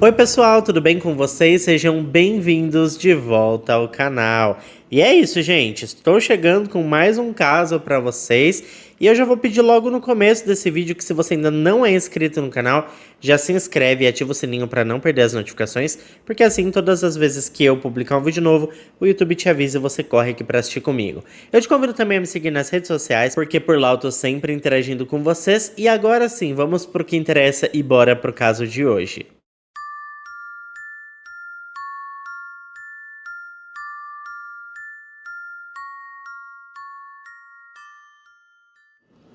Oi pessoal, tudo bem com vocês? Sejam bem-vindos de volta ao canal. E é isso, gente, estou chegando com mais um caso para vocês e eu já vou pedir logo no começo desse vídeo que se você ainda não é inscrito no canal, já se inscreve e ativa o sininho para não perder as notificações, porque assim todas as vezes que eu publicar um vídeo novo, o YouTube te avisa e você corre aqui para assistir comigo. Eu te convido também a me seguir nas redes sociais, porque por lá eu tô sempre interagindo com vocês e agora sim, vamos pro que interessa e bora pro caso de hoje.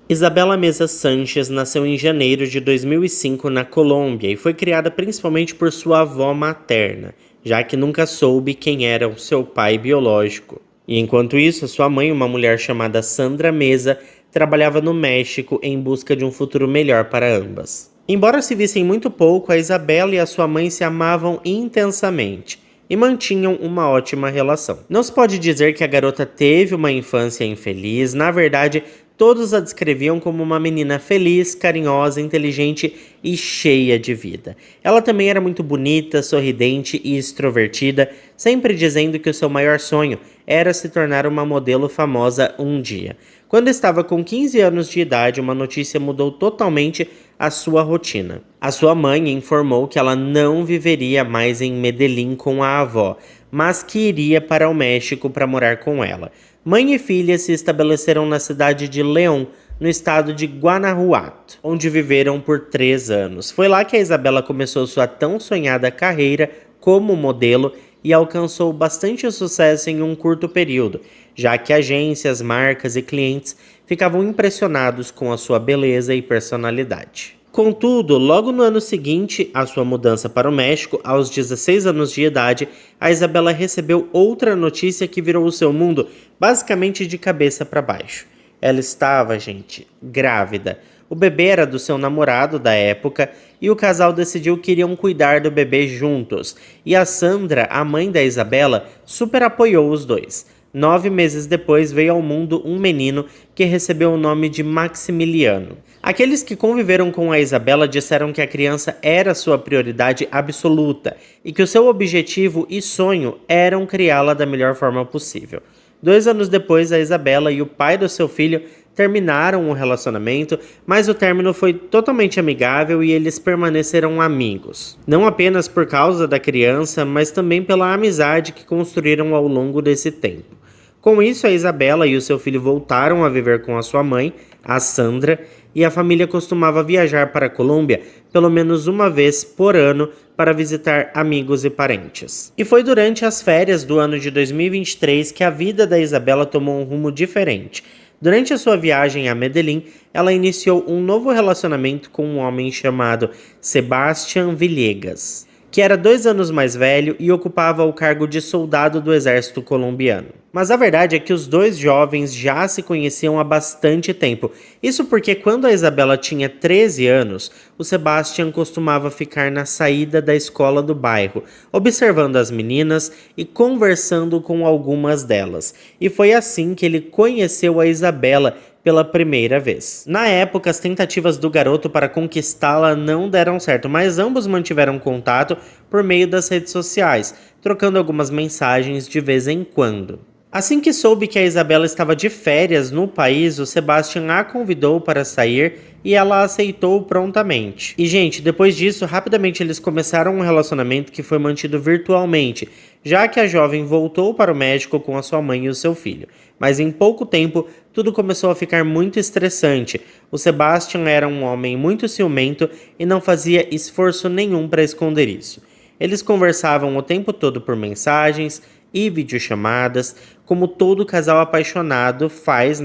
Isabela Mesa Sanches nasceu em janeiro de 2005 na Colômbia e foi criada principalmente por sua avó materna, já que nunca soube quem era o seu pai biológico. E enquanto isso, sua mãe, uma mulher chamada Sandra Mesa, trabalhava no México em busca de um futuro melhor para ambas. Embora se vissem muito pouco, a Isabela e a sua mãe se amavam intensamente e mantinham uma ótima relação. Não se pode dizer que a garota teve uma infância infeliz, na verdade, todos a descreviam como uma menina feliz, carinhosa, inteligente e cheia de vida. Ela também era muito bonita, sorridente e extrovertida, sempre dizendo que o seu maior sonho era se tornar uma modelo famosa um dia. Quando estava com 15 anos de idade, uma notícia mudou totalmente a sua rotina. A sua mãe informou que ela não viveria mais em Medellín com a avó, mas que iria para o México para morar com ela. Mãe e filha se estabeleceram na cidade de León, no estado de Guanajuato, onde viveram por 3 anos. Foi lá que a Isabela começou sua tão sonhada carreira como modelo e alcançou bastante sucesso em um curto período, já que agências, marcas e clientes ficavam impressionados com a sua beleza e personalidade. Contudo, logo no ano seguinte à sua mudança para o México, aos 16 anos de idade, a Isabela recebeu outra notícia que virou o seu mundo basicamente de cabeça para baixo. Ela estava, gente, grávida. O bebê era do seu namorado da época e o casal decidiu que iriam cuidar do bebê juntos. E a Sandra, a mãe da Isabela, super apoiou os dois. 9 meses depois veio ao mundo um menino que recebeu o nome de Maximiliano. Aqueles que conviveram com a Isabela disseram que a criança era sua prioridade absoluta e que o seu objetivo e sonho eram criá-la da melhor forma possível. 2 anos depois, a Isabela e o pai do seu filho terminaram o relacionamento, mas o término foi totalmente amigável e eles permaneceram amigos. Não apenas por causa da criança, mas também pela amizade que construíram ao longo desse tempo. Com isso, a Isabela e o seu filho voltaram a viver com a sua mãe, a Sandra, e a família costumava viajar para a Colômbia pelo menos uma vez por ano para visitar amigos e parentes. E foi durante as férias do ano de 2023 que a vida da Isabela tomou um rumo diferente. Durante a sua viagem a Medellín, ela iniciou um novo relacionamento com um homem chamado Sebastián Villegas, que era 2 anos mais velho e ocupava o cargo de soldado do exército colombiano. Mas a verdade é que os dois jovens já se conheciam há bastante tempo. Isso porque quando a Isabela tinha 13 anos, o Sebastián costumava ficar na saída da escola do bairro, observando as meninas e conversando com algumas delas. E foi assim que ele conheceu a Isabela pela primeira vez. Na época, as tentativas do garoto para conquistá-la não deram certo, mas ambos mantiveram contato por meio das redes sociais, trocando algumas mensagens de vez em quando. Assim que soube que a Isabela estava de férias no país, o Sebastián a convidou para sair e ela aceitou prontamente. E, gente, depois disso, rapidamente eles começaram um relacionamento que foi mantido virtualmente, já que a jovem voltou para o México com a sua mãe e o seu filho. Mas em pouco tempo, tudo começou a ficar muito estressante. O Sebastián era um homem muito ciumento e não fazia esforço nenhum para esconder isso. Eles conversavam o tempo todo por mensagens e videochamadas, como todo casal apaixonado faz,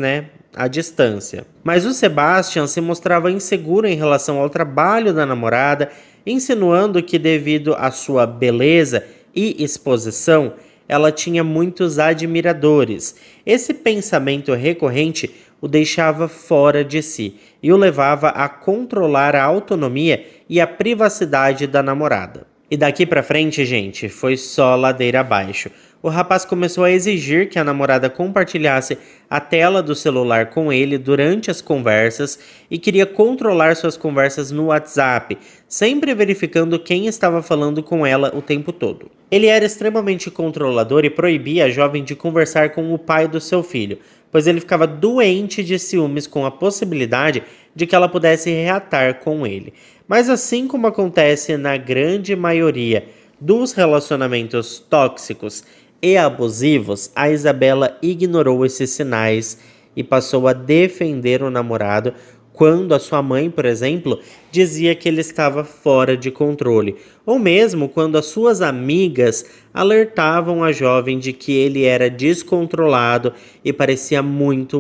à distância. Mas o Sebastián se mostrava inseguro em relação ao trabalho da namorada, insinuando que devido à sua beleza e exposição, ela tinha muitos admiradores. Esse pensamento recorrente o deixava fora de si e o levava a controlar a autonomia e a privacidade da namorada. E daqui pra frente, gente, foi só ladeira abaixo. O rapaz começou a exigir que a namorada compartilhasse a tela do celular com ele durante as conversas e queria controlar suas conversas no WhatsApp, sempre verificando quem estava falando com ela o tempo todo. Ele era extremamente controlador e proibia a jovem de conversar com o pai do seu filho, pois ele ficava doente de ciúmes com a possibilidade de que ela pudesse reatar com ele. Mas assim como acontece na grande maioria dos relacionamentos tóxicos e abusivos, a Isabela ignorou esses sinais e passou a defender o namorado quando a sua mãe, por exemplo, dizia que ele estava fora de controle, ou mesmo quando as suas amigas alertavam a jovem de que ele era descontrolado e parecia muito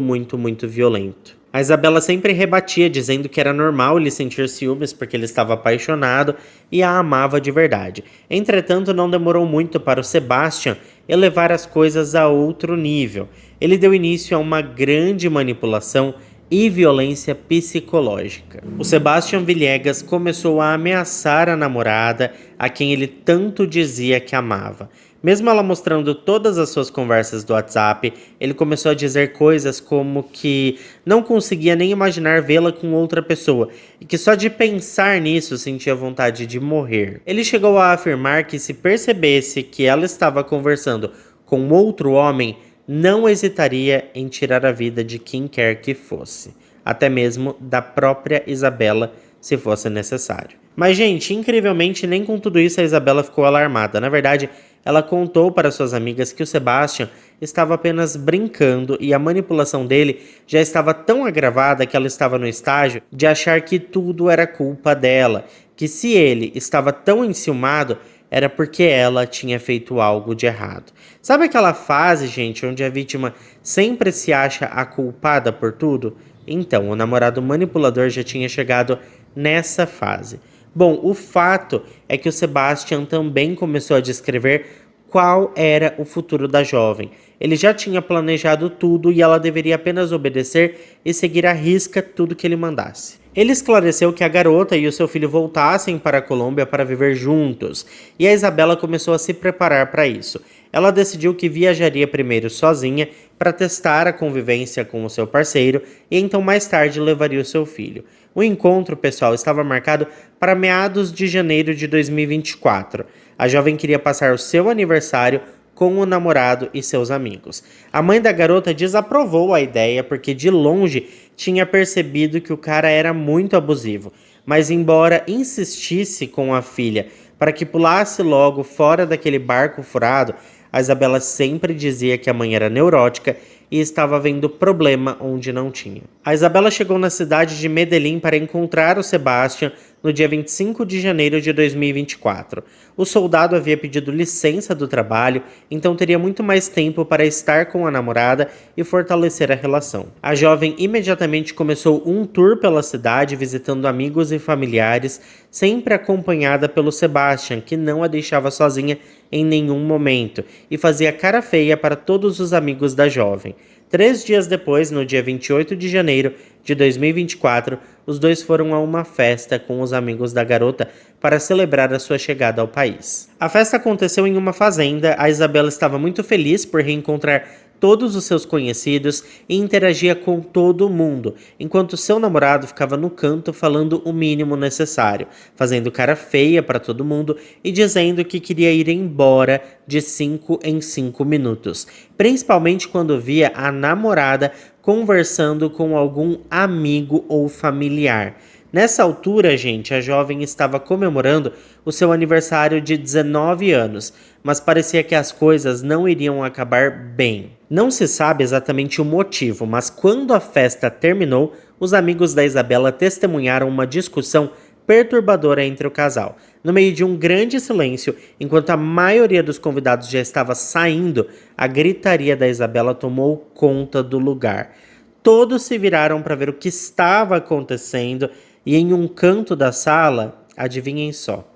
violento. A Isabela sempre rebatia, dizendo que era normal ele sentir ciúmes porque ele estava apaixonado e a amava de verdade. Entretanto, não demorou muito para o Sebastian elevar as coisas a outro nível. Ele deu início a uma grande manipulação e violência psicológica. O Sebastian Villegas começou a ameaçar a namorada, a quem ele tanto dizia que amava. Mesmo ela mostrando todas as suas conversas do WhatsApp, ele começou a dizer coisas como que não conseguia nem imaginar vê-la com outra pessoa e que só de pensar nisso sentia vontade de morrer. Ele chegou a afirmar que se percebesse que ela estava conversando com outro homem, não hesitaria em tirar a vida de quem quer que fosse, até mesmo da própria Isabela, se fosse necessário. Mas, gente, incrivelmente, nem com tudo isso a Isabela ficou alarmada. Na verdade, ela contou para suas amigas que o Sebastian estava apenas brincando e a manipulação dele já estava tão agravada que ela estava no estágio de achar que tudo era culpa dela, que se ele estava tão enciumado, era porque ela tinha feito algo de errado. Sabe aquela fase, gente, onde a vítima sempre se acha a culpada por tudo? Então, o namorado manipulador já tinha chegado nessa fase. Bom, o fato é que o Sebastian também começou a descrever qual era o futuro da jovem. Ele já tinha planejado tudo e ela deveria apenas obedecer e seguir à risca tudo que ele mandasse. Ele esclareceu que a garota e o seu filho voltassem para a Colômbia para viver juntos, e a Isabela começou a se preparar para isso. Ela decidiu que viajaria primeiro sozinha para testar a convivência com o seu parceiro e então mais tarde levaria o seu filho. O encontro, pessoal, estava marcado para meados de janeiro de 2024. A jovem queria passar o seu aniversário com o namorado e seus amigos. A mãe da garota desaprovou a ideia porque de longe tinha percebido que o cara era muito abusivo, mas embora insistisse com a filha para que pulasse logo fora daquele barco furado, a Isabela sempre dizia que a mãe era neurótica e estava vendo problema onde não tinha. A Isabela chegou na cidade de Medellín para encontrar o Sebastian no dia 25 de janeiro de 2024. O soldado havia pedido licença do trabalho, então teria muito mais tempo para estar com a namorada e fortalecer a relação. A jovem imediatamente começou um tour pela cidade, visitando amigos e familiares, sempre acompanhada pelo Sebastian, que não a deixava sozinha em nenhum momento, e fazia cara feia para todos os amigos da jovem. 3 dias depois, no dia 28 de janeiro de 2024, os dois foram a uma festa com os amigos da garota para celebrar a sua chegada ao país. A festa aconteceu em uma fazenda. A Isabela estava muito feliz por reencontrar todos os seus conhecidos e interagia com todo mundo, enquanto seu namorado ficava no canto falando o mínimo necessário, fazendo cara feia para todo mundo e dizendo que queria ir embora de 5 em 5 minutos, principalmente quando via a namorada conversando com algum amigo ou familiar. Nessa altura, gente, a jovem estava comemorando o seu aniversário de 19 anos, mas parecia que as coisas não iriam acabar bem. Não se sabe exatamente o motivo, mas quando a festa terminou, os amigos da Isabela testemunharam uma discussão perturbadora entre o casal. No meio de um grande silêncio, enquanto a maioria dos convidados já estava saindo, a gritaria da Isabela tomou conta do lugar. Todos se viraram para ver o que estava acontecendo e em um canto da sala, adivinhem só,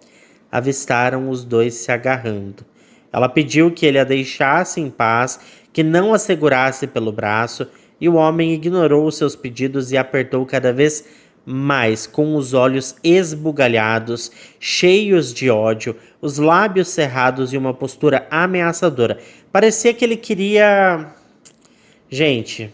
avistaram os dois se agarrando. Ela pediu que ele a deixasse em paz, que não a segurasse pelo braço, e o homem ignorou os seus pedidos e apertou cada vez mas com os olhos esbugalhados, cheios de ódio, os lábios cerrados e uma postura ameaçadora. Parecia que ele queria... Gente,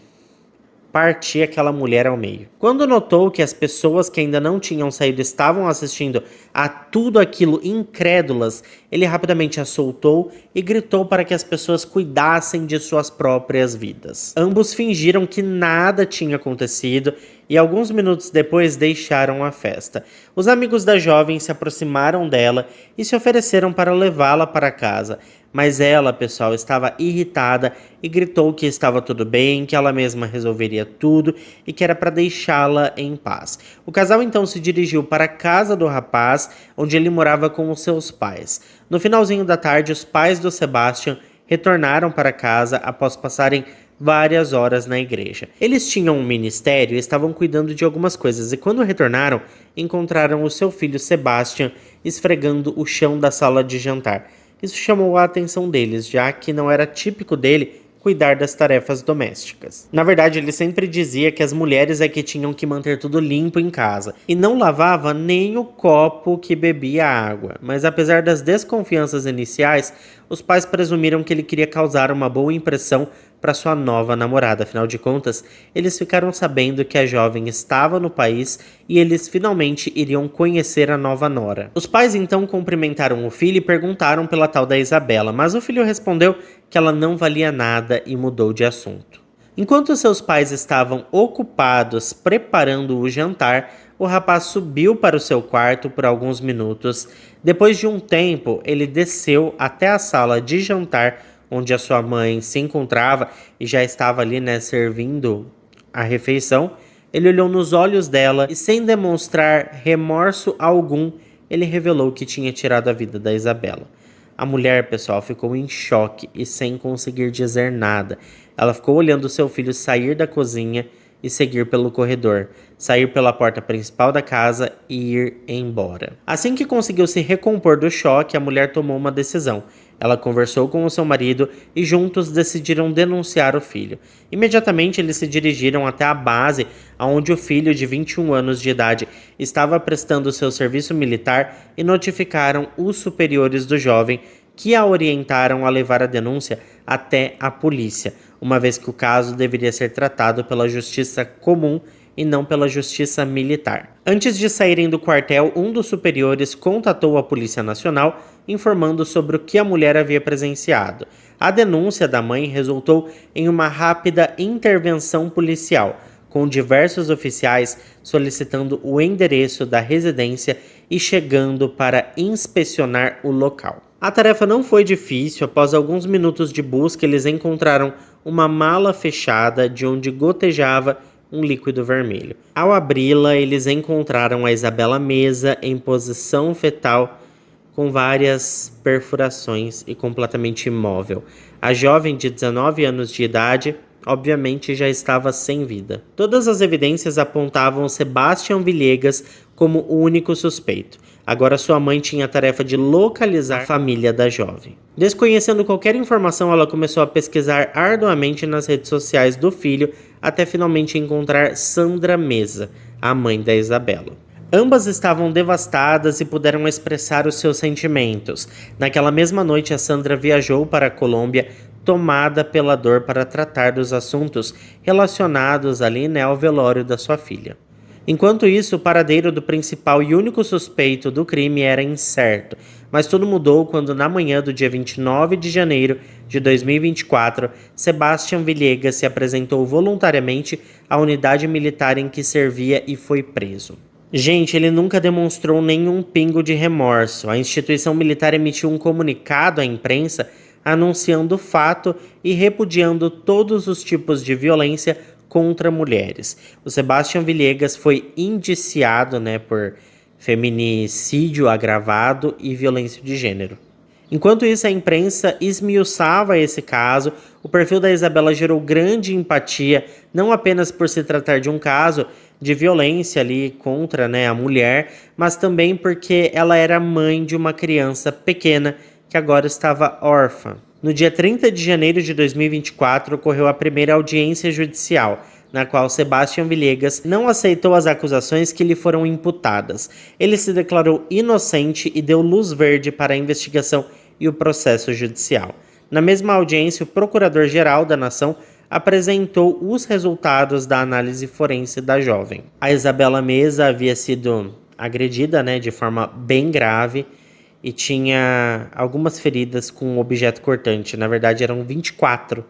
partir aquela mulher ao meio. Quando notou que as pessoas que ainda não tinham saído estavam assistindo a tudo aquilo incrédulas, ele rapidamente a soltou e gritou para que as pessoas cuidassem de suas próprias vidas. Ambos fingiram que nada tinha acontecido e alguns minutos depois deixaram a festa. Os amigos da jovem se aproximaram dela e se ofereceram para levá-la para casa. Mas ela, pessoal, estava irritada e gritou que estava tudo bem, que ela mesma resolveria tudo e que era para deixá-la em paz. O casal então se dirigiu para a casa do rapaz, onde ele morava com os seus pais. No finalzinho da tarde, os pais do Sebastian retornaram para casa após passarem várias horas na igreja. Eles tinham um ministério e estavam cuidando de algumas coisas, e quando retornaram, encontraram o seu filho Sebastian esfregando o chão da sala de jantar. Isso chamou a atenção deles, já que não era típico dele cuidar das tarefas domésticas. Na verdade, ele sempre dizia que as mulheres é que tinham que manter tudo limpo em casa, e não lavava nem o copo que bebia água. Mas apesar das desconfianças iniciais, os pais presumiram que ele queria causar uma boa impressão para sua nova namorada. Afinal de contas, eles ficaram sabendo que a jovem estava no país e eles finalmente iriam conhecer a nova nora. Os pais então cumprimentaram o filho e perguntaram pela tal da Isabela, mas o filho respondeu que ela não valia nada e mudou de assunto. Enquanto seus pais estavam ocupados preparando o jantar, o rapaz subiu para o seu quarto por alguns minutos. Depois de um tempo, ele desceu até a sala de jantar onde a sua mãe se encontrava e já estava ali, servindo a refeição. Ele olhou nos olhos dela e, sem demonstrar remorso algum, ele revelou que tinha tirado a vida da Isabela. A mulher, pessoal, ficou em choque e sem conseguir dizer nada. Ela ficou olhando seu filho sair da cozinha e seguir pelo corredor, sair pela porta principal da casa e ir embora. Assim que conseguiu se recompor do choque, a mulher tomou uma decisão. Ela conversou com o seu marido e juntos decidiram denunciar o filho. Imediatamente eles se dirigiram até a base onde o filho de 21 anos de idade estava prestando seu serviço militar e notificaram os superiores do jovem, que a orientaram a levar a denúncia até a polícia, uma vez que o caso deveria ser tratado pela justiça comum e não pela justiça militar. Antes de saírem do quartel, um dos superiores contatou a Polícia Nacional, informando sobre o que a mulher havia presenciado. A denúncia da mãe resultou em uma rápida intervenção policial, com diversos oficiais solicitando o endereço da residência e chegando para inspecionar o local. A tarefa não foi difícil. Após alguns minutos de busca, eles encontraram uma mala fechada de onde gotejava um líquido vermelho. Ao abri-la, eles encontraram a Isabela Meza em posição fetal, com várias perfurações e completamente imóvel. A jovem de 19 anos de idade, obviamente, já estava sem vida. Todas as evidências apontavam Sebastian Villegas como o único suspeito. Agora sua mãe tinha a tarefa de localizar a família da jovem. Desconhecendo qualquer informação, ela começou a pesquisar arduamente nas redes sociais do filho até finalmente encontrar Sandra Meza, a mãe da Isabela. Ambas estavam devastadas e puderam expressar os seus sentimentos. Naquela mesma noite, a Sandra viajou para a Colômbia, tomada pela dor, para tratar dos assuntos relacionados ali, ao velório da sua filha. Enquanto isso, o paradeiro do principal e único suspeito do crime era incerto, mas tudo mudou quando, na manhã do dia 29 de janeiro de 2024, Sebastian Villegas se apresentou voluntariamente à unidade militar em que servia e foi preso. Gente, ele nunca demonstrou nenhum pingo de remorso. A instituição militar emitiu um comunicado à imprensa anunciando o fato e repudiando todos os tipos de violência contra mulheres. O Sebastian Villegas foi indiciado, por feminicídio agravado e violência de gênero. Enquanto isso, a imprensa esmiuçava esse caso. O perfil da Isabela gerou grande empatia, não apenas por se tratar de um caso de violência contra a mulher, mas também porque ela era mãe de uma criança pequena que agora estava órfã. No dia 30 de janeiro de 2024, ocorreu a primeira audiência judicial. na qual Sebastião Villegas não aceitou as acusações que lhe foram imputadas. Ele se declarou inocente e deu luz verde para a investigação e o processo judicial. Na mesma audiência, o Procurador-Geral da Nação apresentou os resultados da análise forense da jovem. A Isabela Meza havia sido agredida, de forma bem grave e tinha algumas feridas com um objeto cortante. Na verdade, eram 24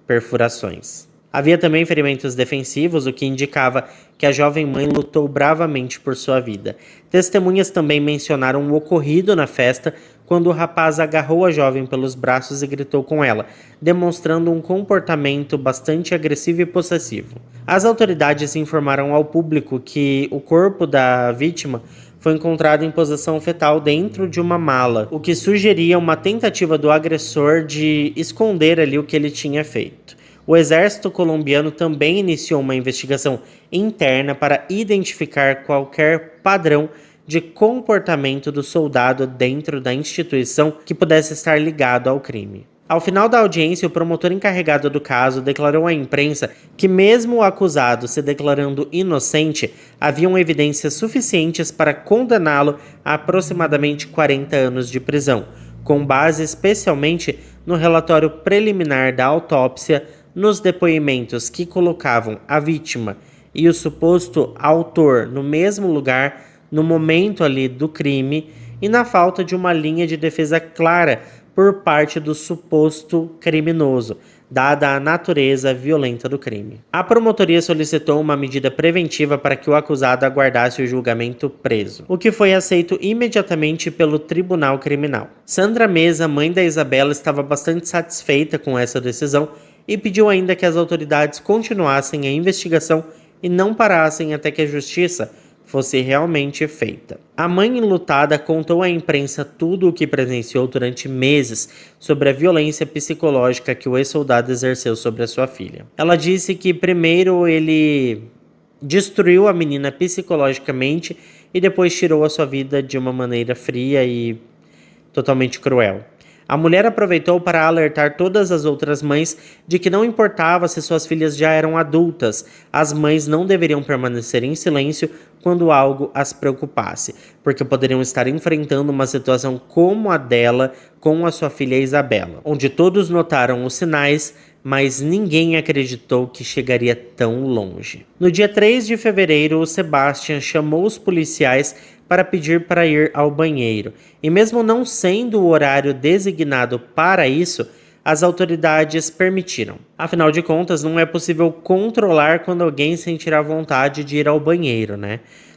perfurações. Havia também ferimentos defensivos, o que indicava que a jovem mãe lutou bravamente por sua vida. Testemunhas também mencionaram o ocorrido na festa, quando o rapaz agarrou a jovem pelos braços e gritou com ela, demonstrando um comportamento bastante agressivo e possessivo. As autoridades informaram ao público que o corpo da vítima foi encontrado em posição fetal dentro de uma mala, o que sugeria uma tentativa do agressor de esconder ali o que ele tinha feito. O exército colombiano também iniciou uma investigação interna para identificar qualquer padrão de comportamento do soldado dentro da instituição que pudesse estar ligado ao crime. Ao final da audiência, o promotor encarregado do caso declarou à imprensa que, mesmo o acusado se declarando inocente, haviam evidências suficientes para condená-lo a aproximadamente 40 anos de prisão, com base especialmente no relatório preliminar da autópsia, nos depoimentos que colocavam a vítima e o suposto autor no mesmo lugar no momento ali do crime e na falta de uma linha de defesa clara por parte do suposto criminoso, dada a natureza violenta do crime. A promotoria solicitou uma medida preventiva para que o acusado aguardasse o julgamento preso, o que foi aceito imediatamente pelo Tribunal Criminal. Sandra Meza, mãe da Isabela, estava bastante satisfeita com essa decisão e pediu ainda que as autoridades continuassem a investigação e não parassem até que a justiça fosse realmente feita. A mãe enlutada contou à imprensa tudo o que presenciou durante meses sobre a violência psicológica que o ex-soldado exerceu sobre a sua filha. Ela disse que primeiro ele destruiu a menina psicologicamente e depois tirou a sua vida de uma maneira fria e totalmente cruel. A mulher aproveitou para alertar todas as outras mães de que não importava se suas filhas já eram adultas, as mães não deveriam permanecer em silêncio quando algo as preocupasse, porque poderiam estar enfrentando uma situação como a dela com a sua filha Isabela, onde todos notaram os sinais, mas ninguém acreditou que chegaria tão longe. No dia 3 de fevereiro, o Sebastião chamou os policiais para pedir para ir ao banheiro. E mesmo não sendo o horário designado para isso, as autoridades permitiram. Afinal de contas, não é possível controlar quando alguém sentirá vontade de ir ao banheiro,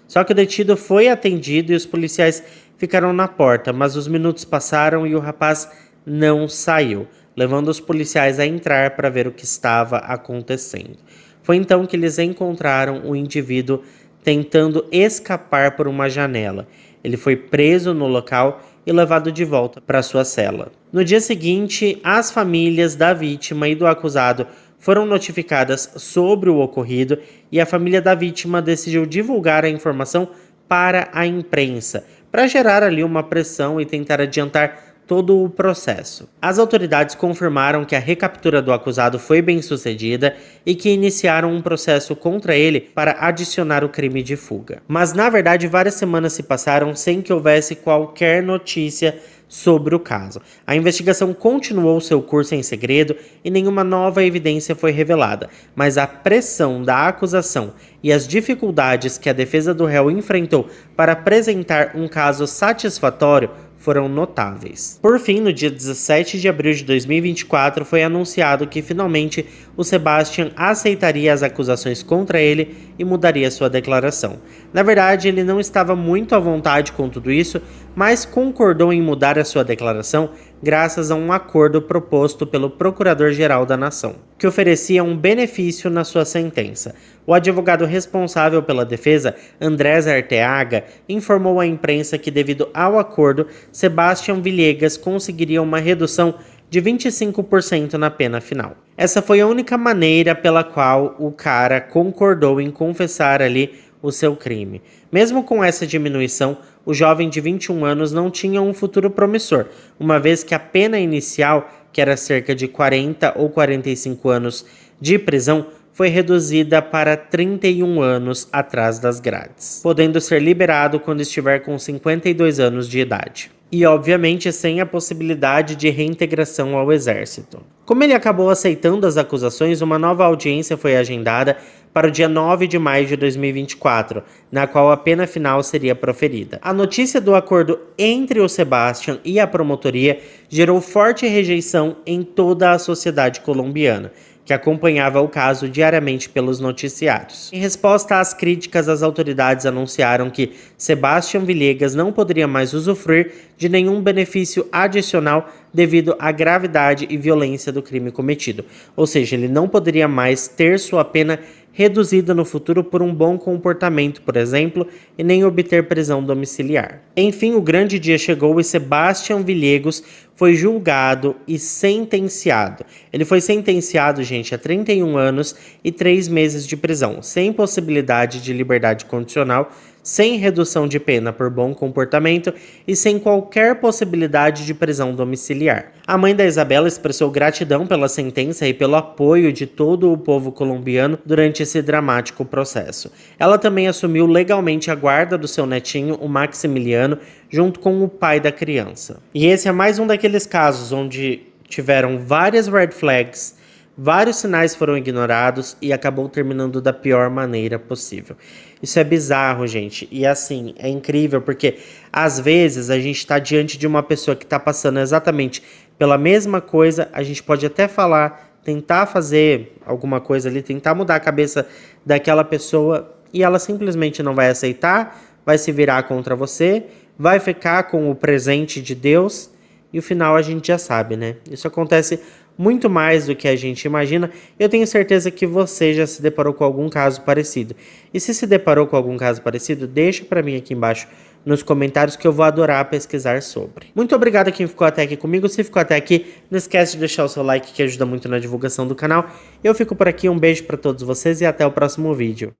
Só que o detido foi atendido e os policiais ficaram na porta, mas os minutos passaram e o rapaz não saiu, levando os policiais a entrar para ver o que estava acontecendo. Foi então que eles encontraram o indivíduo tentando escapar por uma janela. Ele foi preso no local e levado de volta para sua cela. No dia seguinte, as famílias da vítima e do acusado foram notificadas sobre o ocorrido e a família da vítima decidiu divulgar a informação para a imprensa, para gerar ali uma pressão e tentar adiantar todo o processo. As autoridades confirmaram que a recaptura do acusado foi bem sucedida e que iniciaram um processo contra ele para adicionar o crime de fuga. Mas na verdade várias semanas se passaram sem que houvesse qualquer notícia sobre o caso. A investigação continuou seu curso em segredo e nenhuma nova evidência foi revelada, mas a pressão da acusação e as dificuldades que a defesa do réu enfrentou para apresentar um caso satisfatório foram notáveis. Por fim, no dia 17 de abril de 2024, foi anunciado que finalmente o Sebastião aceitaria as acusações contra ele e mudaria sua declaração. Na verdade, ele não estava muito à vontade com tudo isso, mas concordou em mudar a sua declaração graças a um acordo proposto pelo Procurador-Geral da Nação, que oferecia um benefício na sua sentença. O advogado responsável pela defesa, Andrés Arteaga, informou à imprensa que, devido ao acordo, Sebastião Villegas conseguiria uma redução de 25% na pena final. Essa foi a única maneira pela qual o cara concordou em confessar ali o seu crime. Mesmo com essa diminuição, o jovem de 21 anos não tinha um futuro promissor, uma vez que a pena inicial, que era cerca de 40 ou 45 anos de prisão, foi reduzida para 31 anos atrás das grades, podendo ser liberado quando estiver com 52 anos de idade. E, obviamente, sem a possibilidade de reintegração ao exército. Como ele acabou aceitando as acusações, uma nova audiência foi agendada para o dia 9 de maio de 2024, na qual a pena final seria proferida. A notícia do acordo entre o Sebastián e a promotoria gerou forte rejeição em toda a sociedade colombiana, que acompanhava o caso diariamente pelos noticiários. Em resposta às críticas, as autoridades anunciaram que Sebastián Villegas não poderia mais usufruir de nenhum benefício adicional devido à gravidade e violência do crime cometido. Ou seja, ele não poderia mais ter sua pena reduzida no futuro por um bom comportamento, por exemplo, e nem obter prisão domiciliar. Enfim, o grande dia chegou e Sebastián Villegas foi julgado e sentenciado. Ele foi sentenciado, gente, a 31 anos e 3 meses de prisão, sem possibilidade de liberdade condicional, sem redução de pena por bom comportamento e sem qualquer possibilidade de prisão domiciliar. A mãe da Isabela expressou gratidão pela sentença e pelo apoio de todo o povo colombiano durante esse dramático processo. Ela também assumiu legalmente a guarda do seu netinho, o Maximiliano, junto com o pai da criança. E esse é mais um daqueles casos onde tiveram várias red flags, vários sinais foram ignorados e acabou terminando da pior maneira possível. Isso é bizarro, gente. E assim, é incrível porque às vezes a gente está diante de uma pessoa que está passando exatamente pela mesma coisa. A gente pode até falar, tentar fazer alguma coisa ali, tentar mudar a cabeça daquela pessoa e ela simplesmente não vai aceitar, vai se virar contra você, vai ficar com o presente de Deus e o final a gente já sabe, né? Isso acontece muito mais do que a gente imagina. Eu tenho certeza que você já se deparou com algum caso parecido. E se deparou com algum caso parecido, deixa pra mim aqui embaixo nos comentários que eu vou adorar pesquisar sobre. Muito obrigado a quem ficou até aqui comigo. Se ficou até aqui, não esquece de deixar o seu like que ajuda muito na divulgação do canal. Eu fico por aqui, um beijo pra todos vocês e até o próximo vídeo.